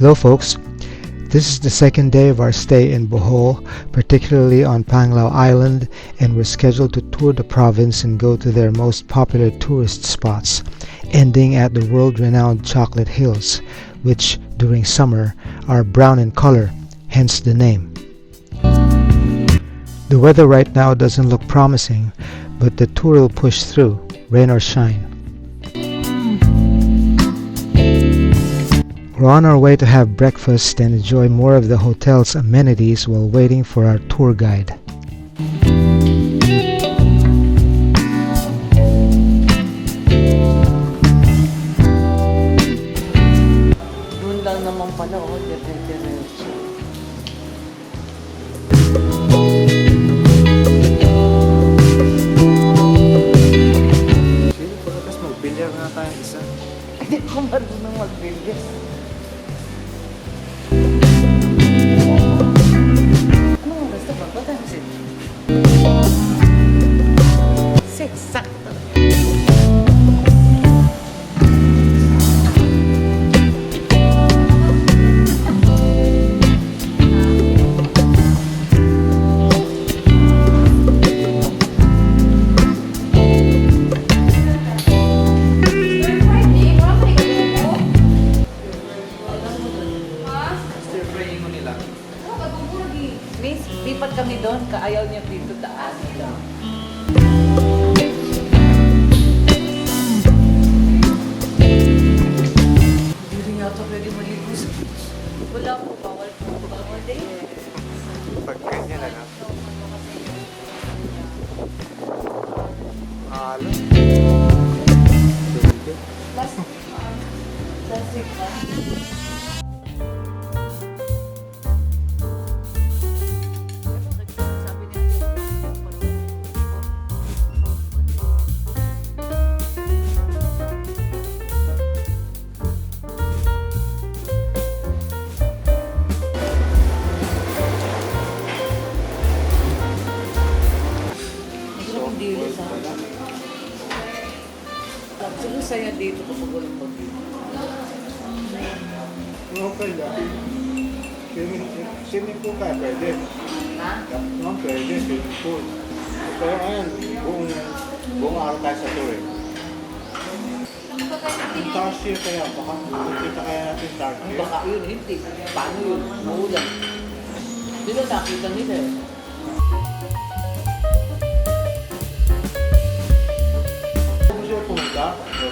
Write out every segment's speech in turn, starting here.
Hello folks, this is the second day of our stay in Bohol, particularly on Panglao Island, and we're scheduled to tour the province and go to their most popular tourist spots, ending at the world-renowned Chocolate Hills, which during summer are brown in color, hence the name. The weather right now doesn't look promising, but the tour will push through, rain or shine. We're on our way to have breakfast and enjoy more of the hotel's amenities while waiting for our tour guide. Doon lang naman pala, dire-diretso. Sige, pagkakas magbilyar na tayong isa. Hindi ko marunong magbilis. Anong oras na ba? What time is it? 6, sakto. Miss, lipat kami doon, kaayaw niya dito taas. Hindi rin yata pwede maligo sa... Wala po, bawal po. Bawal din. Pag ganyan na lang. Alam. Plastic ba? Siguro saya dito kapag walang pag-ibig. Okay lang. Swimming pool ka, pwede. Ha? Pwede, swimming pool. Pero ngayon, buong araw tayo sa tour eh. Yung Tarsier kaya, baka kita kaya natin Tarsier. Baka yun, hindi. Paano yun? Maulan. Hindi na nakita nila eh.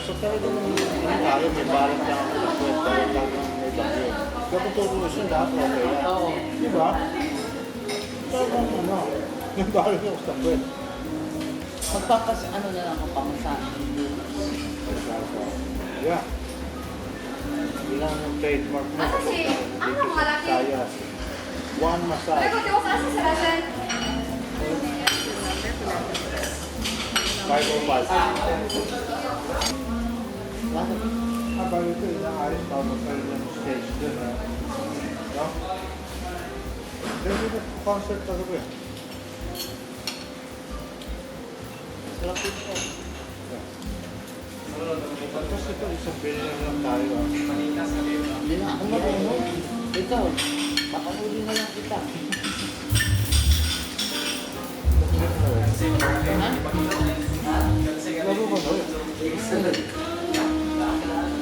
So talaga nung tayo, may balak lang ako sa kwet, talagang may bagyo. Kaya kung tutulosin lahat, okay yan. Oo. Diba? Talagang may balak ako sa kwet. Magpapas, ano na lang ang pamasahe. Yeah. Bilang yung trademark mo. Ano malaki? Visayas. One massage. 505. Habang ito, inaayos pa magkaroon ng stage dun, ha? No? Dito na concert talaga eh. Sarap ito. Tapos ito, isang billion lang tayo, ha? Hindi na ako marunong. Ikaw, baka huli na lang kita. Ha? Laro ba na yun?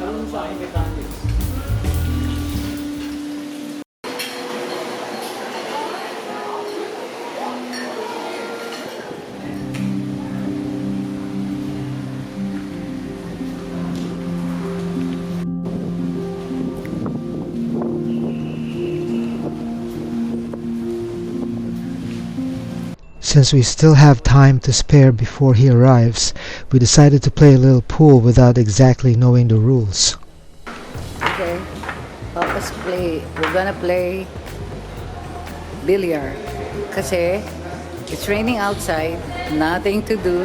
Marunong sa akin mechanics. Since we still have time to spare before he arrives, we decided to play a little pool without exactly knowing the rules. Okay, let's play. We're gonna play billiard. Kasi it's raining outside, nothing to do.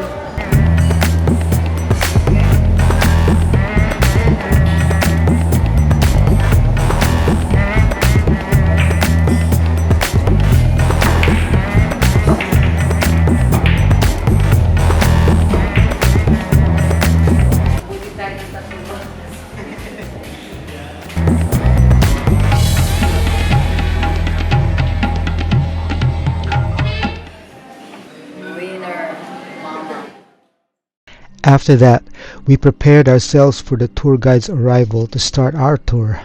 After that, we prepared ourselves for the tour guide's arrival to start our tour.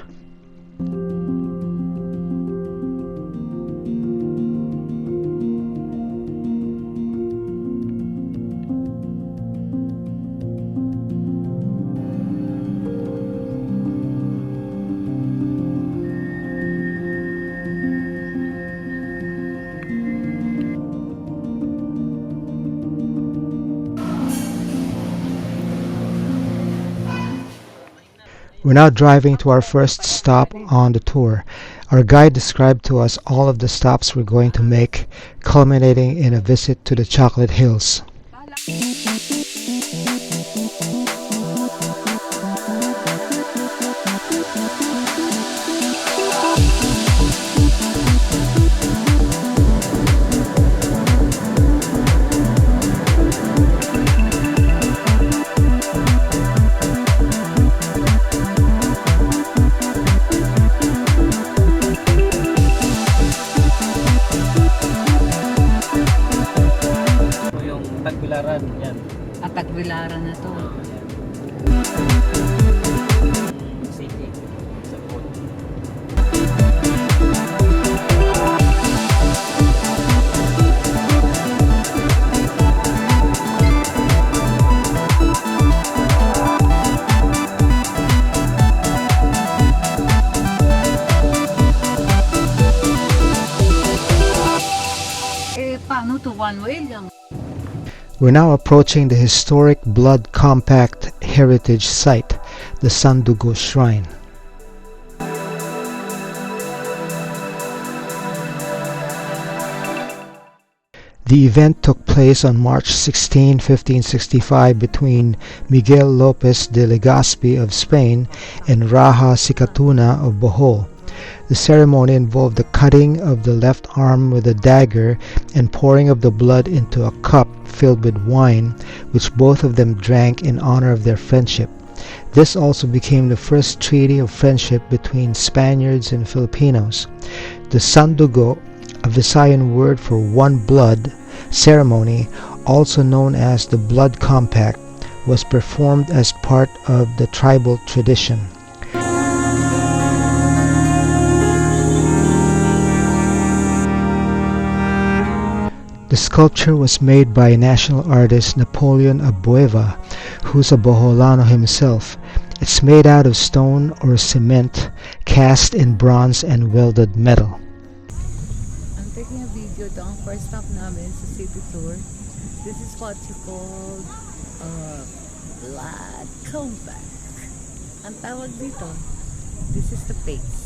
We're now driving to our first stop on the tour. Our guide described to us all of the stops we're going to make, culminating in a visit to the Chocolate Hills. Yan. At Tagbilaran na to. City. Sa food. Paano to one way lang? We're now approaching the historic blood compact heritage site, the Sandugo Shrine. The event took place on March 16, 1565 between Miguel Lopez de Legazpi of Spain and Raja Sikatuna of Bohol. The ceremony involved the cutting of the left arm with a dagger and pouring of the blood into a cup filled with wine, which both of them drank in honor of their friendship. This also became the first treaty of friendship between Spaniards and Filipinos. The Sandugo, a Visayan word for one blood ceremony, also known as the Blood Compact, was performed as part of the tribal tradition. The sculpture was made by national artist Napoleon Abueva, who's a Boholano himself. It's made out of stone or cement, cast in bronze and welded metal. I'm taking a video doon first stop namin sa city tour. This is what you call blood compact. Ang tawag dito, this is the face.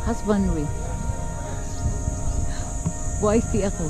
Husbandry. Wifey ako.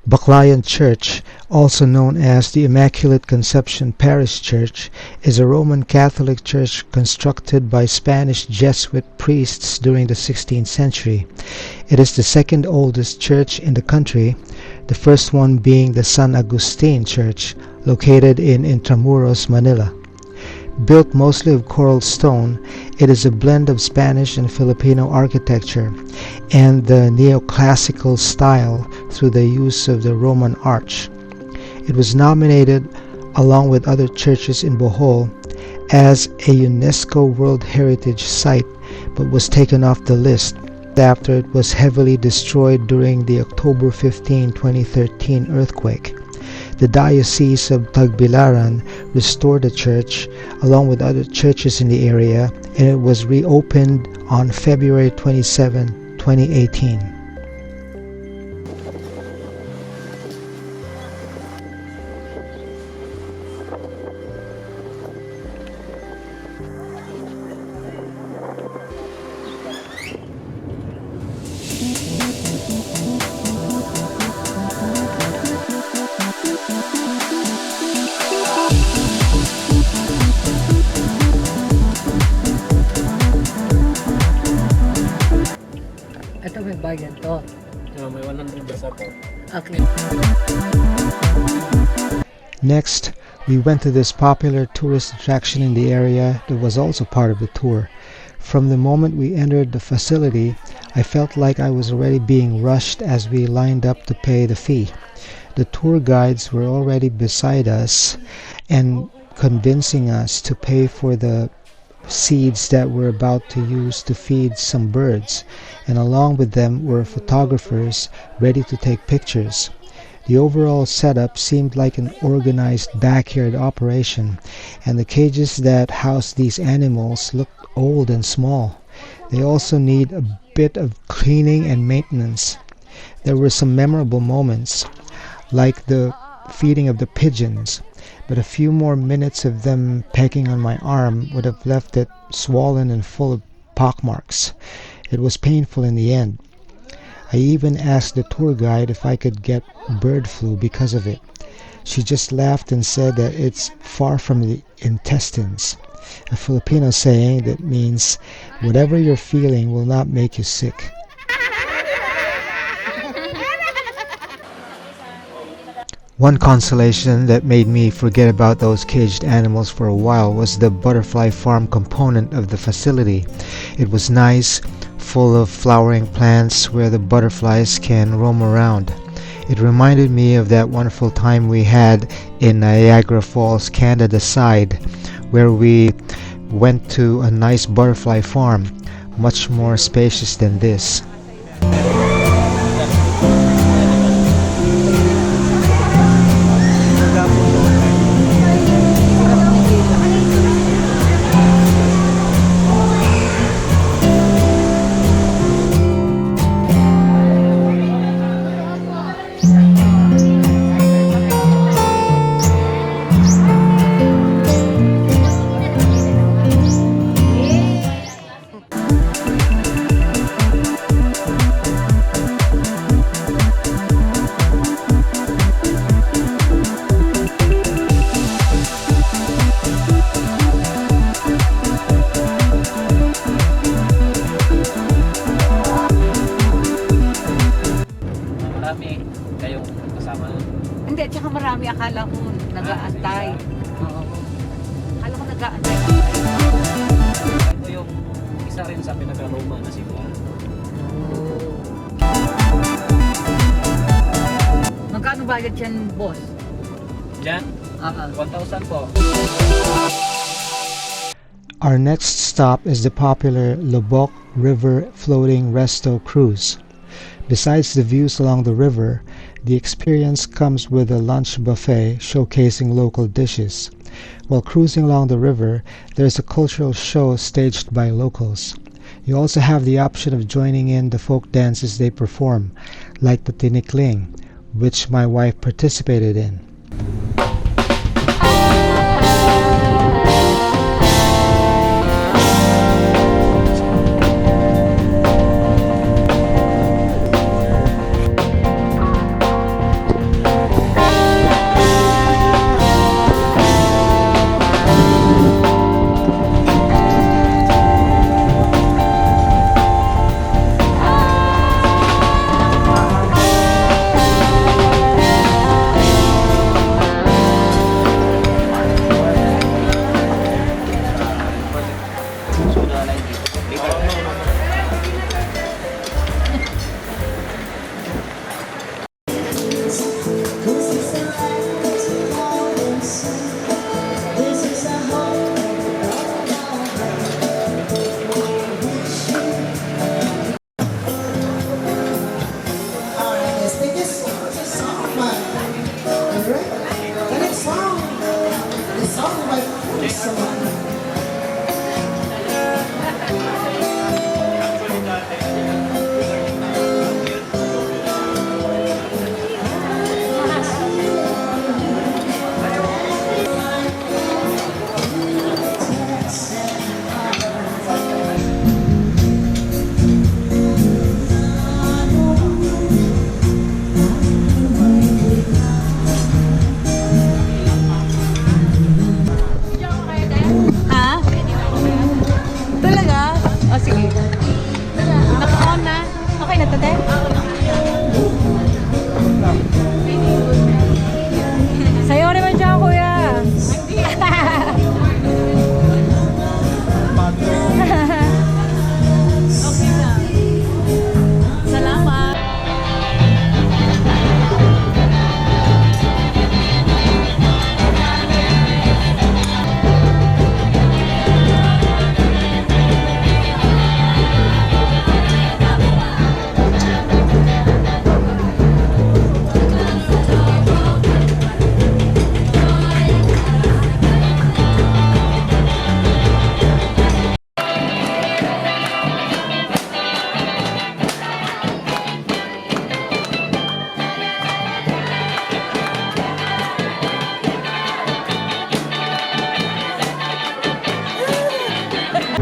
Baclayon Church, also known as the Immaculate Conception Parish Church, is a Roman Catholic church constructed by Spanish Jesuit priests during the 16th century. It is the second oldest church in the country, the first one being the San Agustin Church, located in Intramuros, Manila. Built mostly of coral stone, it is a blend of Spanish and Filipino architecture. and the neoclassical style through the use of the Roman arch. It was nominated, along with other churches in Bohol, as a UNESCO World Heritage Site, but was taken off the list after it was heavily destroyed during the October 15, 2013 earthquake. The Diocese of Tagbilaran restored the church along with other churches in the area, and it was reopened on February 27, 2018. Ito may bayan to. May 100 basa po. Okay. Next, we went to this popular tourist attraction in the area that was also part of the tour. From the moment we entered the facility, I felt like I was already being rushed as we lined up to pay the fee. The tour guides were already beside us and convincing us to pay for the seeds that we're about to use to feed some birds, and along with them were photographers ready to take pictures. The overall setup seemed like an organized backyard operation, and the cages that house these animals looked old and small. They also need a bit of cleaning and maintenance. There were some memorable moments, like the feeding of the pigeons, but a few more minutes of them pecking on my arm would have left it swollen and full of pockmarks. It was painful in the end. I even asked the tour guide if I could get bird flu because of it. She just laughed and said that it's far from the intestines, a Filipino saying that means whatever you're feeling will not make you sick. One consolation that made me forget about those caged animals for a while was the butterfly farm component of the facility. It was nice, full of flowering plants where the butterflies can roam around. It reminded me of that wonderful time we had in Niagara Falls, Canada side, where we went to a nice butterfly farm, much more spacious than this. Marami kayong kasama. Hindi, tsaka marami akala ko nag-aantay. Oo. Akala ko nag-aantay. Ito yung isa rin sa pinaka-Roma na simbahan. Magkano bayad yan, boss? Diyan, 1,000 po. Our next stop is the popular Loboc River Floating Resto Cruise. Besides the views along the river, the experience comes with a lunch buffet showcasing local dishes. While cruising along the river, there's a cultural show staged by locals. You also have the option of joining in the folk dances they perform, like the tinikling, which my wife participated in.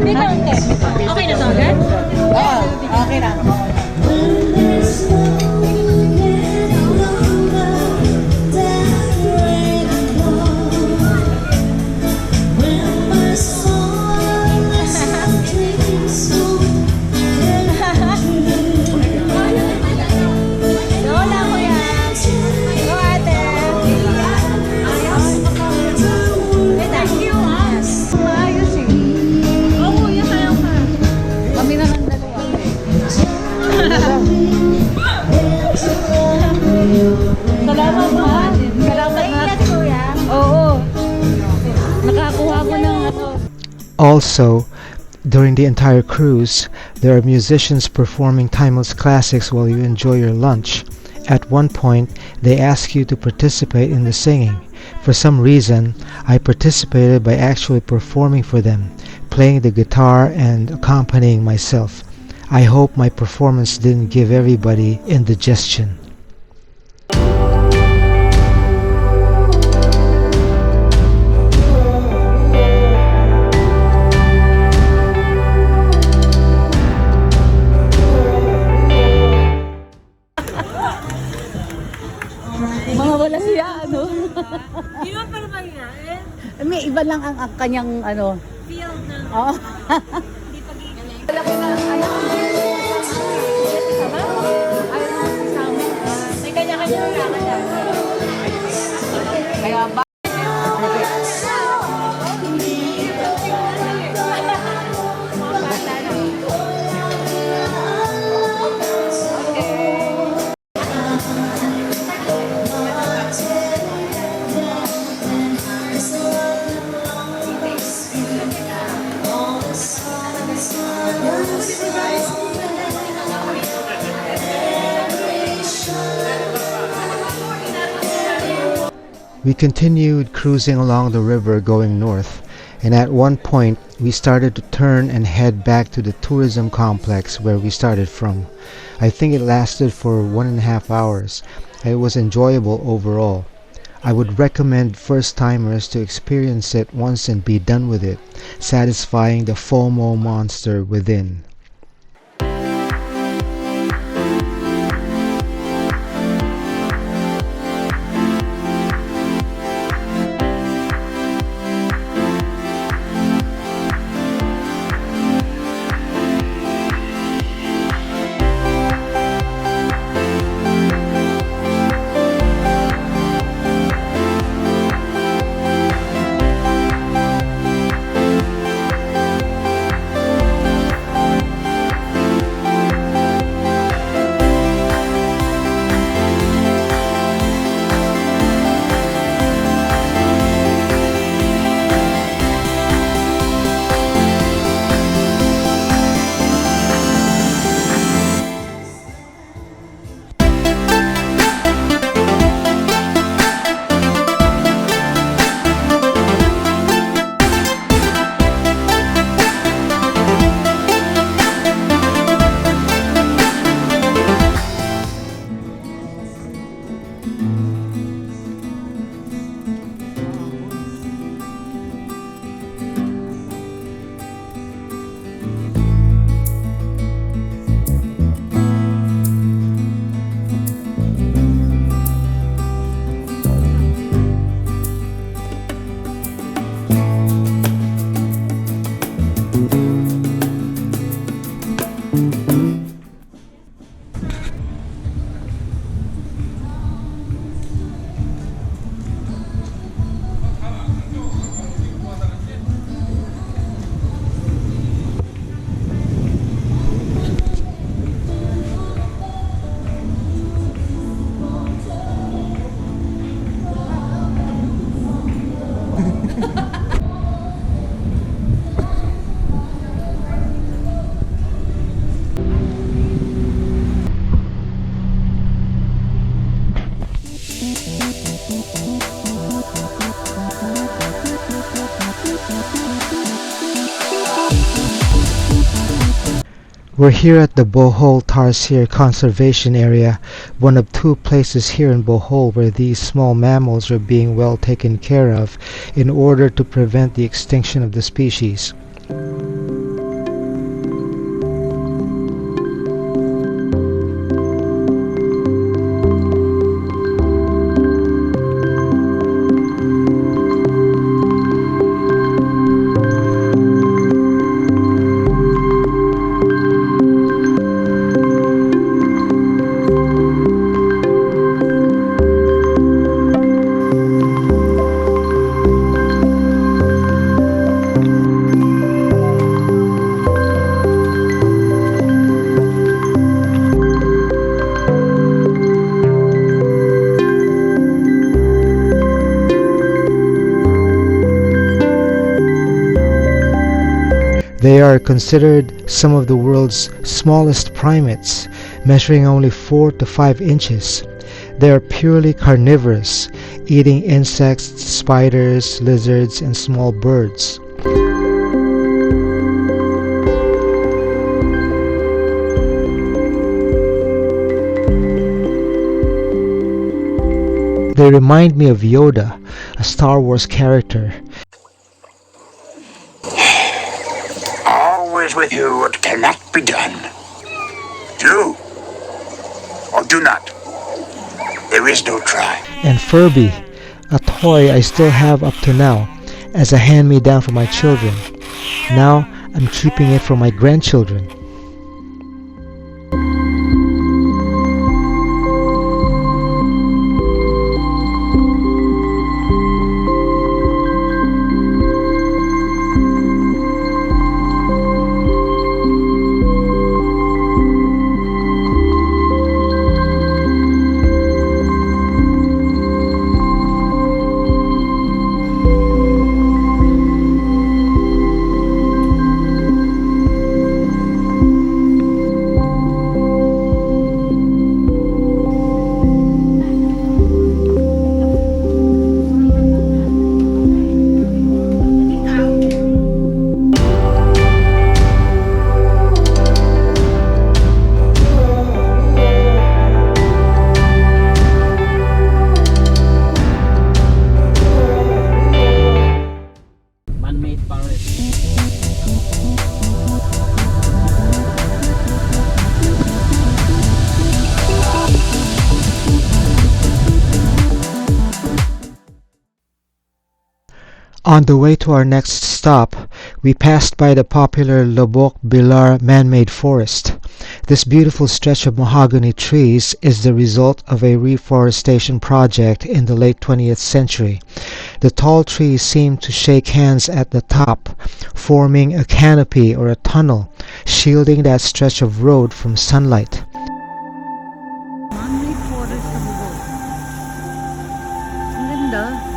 Okay na to agad? Oo, okay na. Salamat ma. Salamat ma. Oo. Nakakuha ko ng ano. Also, during the entire cruise, there are musicians performing timeless classics while you enjoy your lunch. At one point, they ask you to participate in the singing. For some reason, I participated by actually performing for them, playing the guitar and accompanying myself. I hope my performance didn't give everybody indigestion. Mga wala siya, ano? Di ba para mangyari? May iba lang ang kanyang, ano. Field na. Oo. Hindi pag-iingalay. Wala ko na, ayaw ko na. Ayaw ko na sa amin. May kanya-kanya na kanya. Kaya ba? We continued cruising along the river going north, and at one point we started to turn and head back to the tourism complex where we started from. I think it lasted for 1.5 hours. It was enjoyable overall. I would recommend first-timers to experience it once and be done with it, satisfying the FOMO monster within. We're here at the Bohol Tarsier Conservation Area, one of 2 places here in Bohol where these small mammals are being well taken care of in order to prevent the extinction of the species. They are considered some of the world's smallest primates, measuring only 4 to 5 inches. They are purely carnivorous, eating insects, spiders, lizards, and small birds. They remind me of Yoda, a Star Wars character. Always with you what cannot be done. Do or do not. There is no try. And Furby, a toy I still have up to now, as a hand-me-down for my children. Now I'm keeping it for my grandchildren. Man-made forest. On the way to our next stop, we passed by the popular Loboc Bilar Manmade Forest. This beautiful stretch of mahogany trees is the result of a reforestation project in the late 20th century. The tall trees seem to shake hands at the top, forming a canopy or a tunnel, shielding that stretch of road from sunlight. Man-made forest sa Bohol. Ang ganda.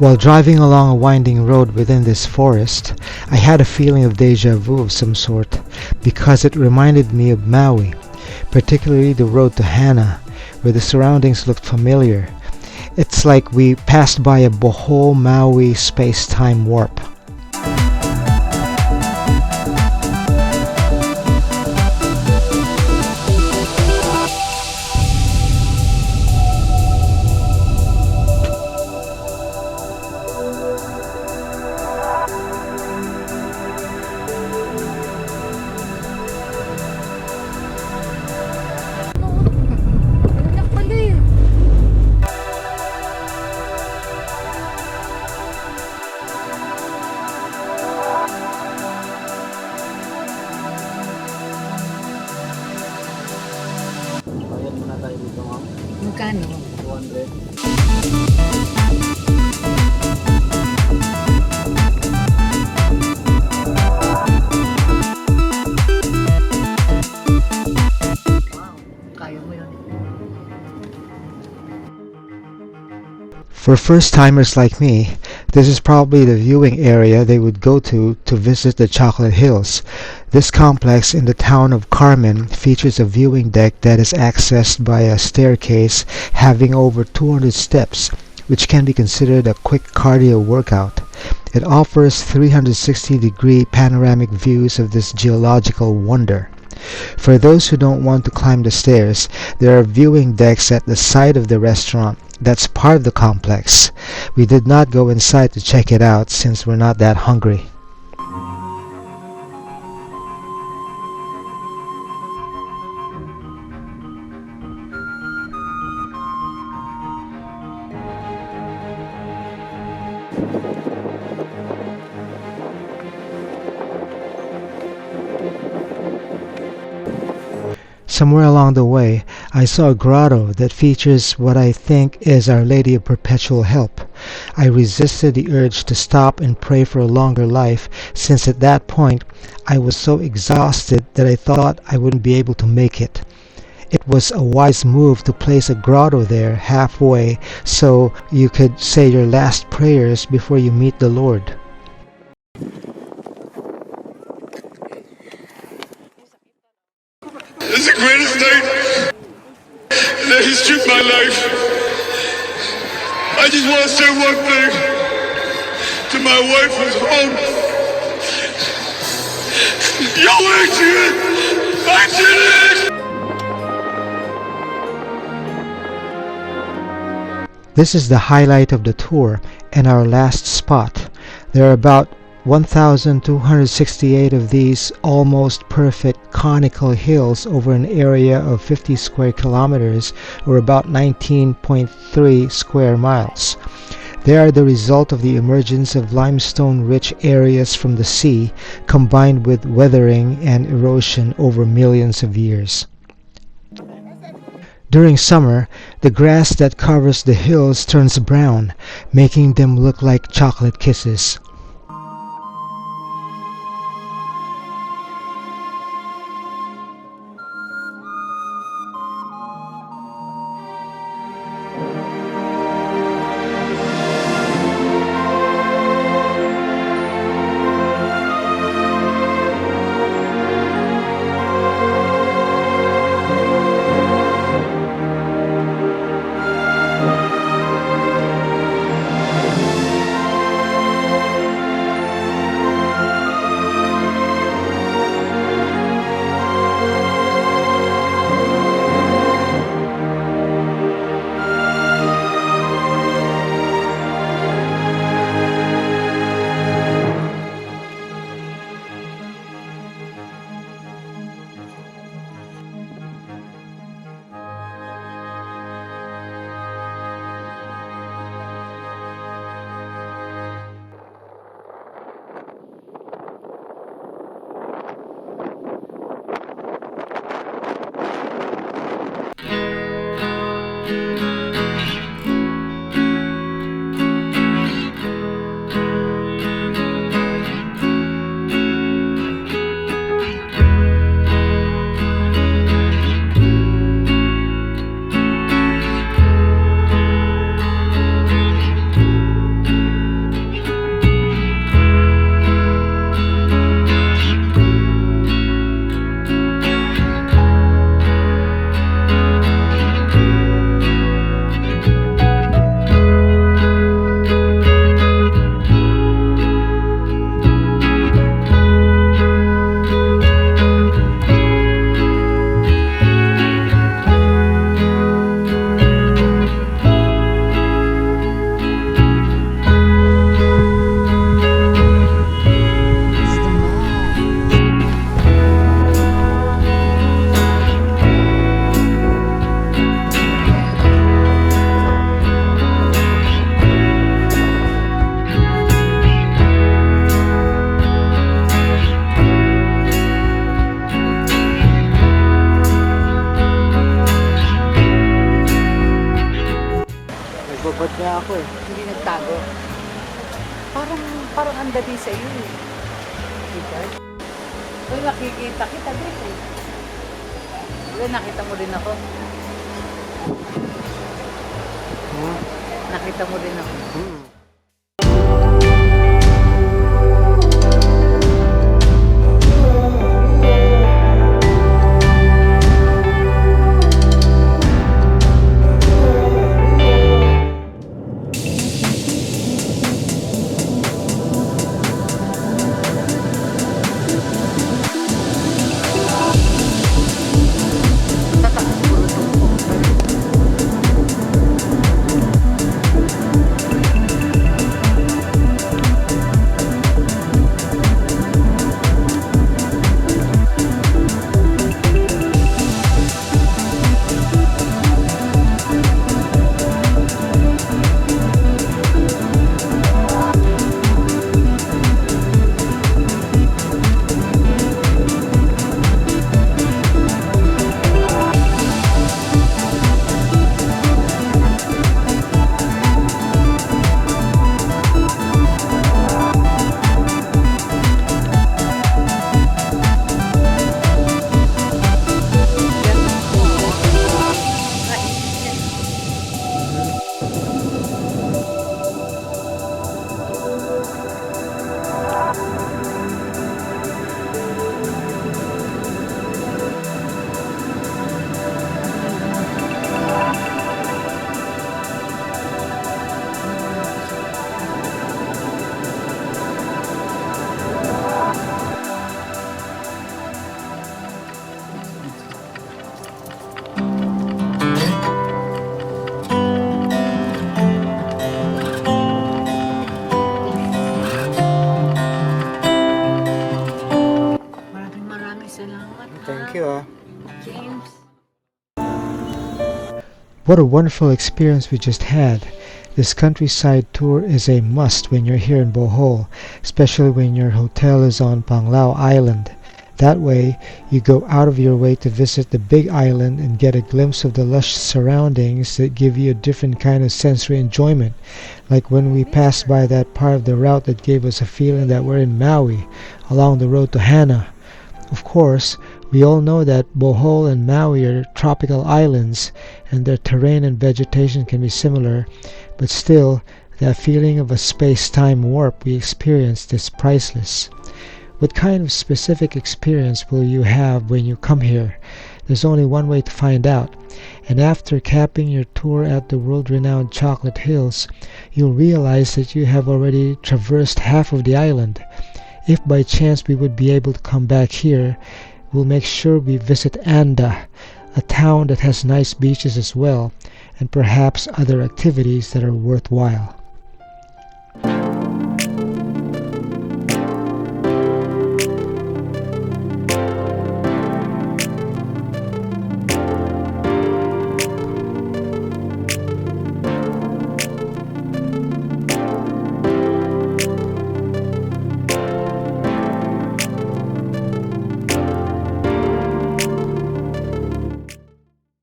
While driving along a winding road within this forest, I had a feeling of deja vu of some sort because it reminded me of Maui, particularly the road to Hana, where the surroundings looked familiar. It's like we passed by a Bohol Maui space-time warp. Bayad muna tayo dito, ma'am. Magkano? 200. Kaya mo yun. For first-timers like me, this is probably the viewing area they would go to visit the Chocolate Hills. This complex in the town of Carmen features a viewing deck that is accessed by a staircase having over 200 steps, which can be considered a quick cardio workout. It offers 360-degree panoramic views of this geological wonder. For those who don't want to climb the stairs, there are viewing decks at the side of the restaurant that's part of the complex. We did not go inside to check it out since we're not that hungry. Somewhere along the way, I saw a grotto that features what I think is Our Lady of Perpetual Help. I resisted the urge to stop and pray for a longer life, since at that point I was so exhausted that I thought I wouldn't be able to make it. It was a wise move to place a grotto there halfway so you could say your last prayers before you meet the Lord. It's the greatest night in the history of my life. I just want to say one thing to my wife who's home. Yo, Adrian! I did it! This is the highlight of the tour and our last spot. There are about 1,268 of these almost perfect conical hills over an area of 50 square kilometers, or about 19.3 square miles. They are the result of the emergence of limestone-rich areas from the sea, combined with weathering and erosion over millions of years. During summer, the grass that covers the hills turns brown, making them look like chocolate kisses. Ba't niya ako eh? Hindi nagtago. Parang ang dali sa iyo eh. Diba? Uy, nakikita kita dito eh. Uy, nakita mo rin ako. Nakita mo rin ako. What a wonderful experience we just had. This countryside tour is a must when you're here in Bohol, especially when your hotel is on Panglao Island. That way, you go out of your way to visit the big island and get a glimpse of the lush surroundings that give you a different kind of sensory enjoyment, like when we passed by that part of the route that gave us a feeling that we're in Maui, along the road to Hana. Of course, we all know that Bohol and Maui are tropical islands, and their terrain and vegetation can be similar, but still, that feeling of a space-time warp we experienced is priceless. What kind of specific experience will you have when you come here? There's only one way to find out. And after capping your tour at the world-renowned Chocolate Hills, you'll realize that you have already traversed half of the island. If by chance we would be able to come back here, we'll make sure we visit Anda, a town that has nice beaches as well, and perhaps other activities that are worthwhile.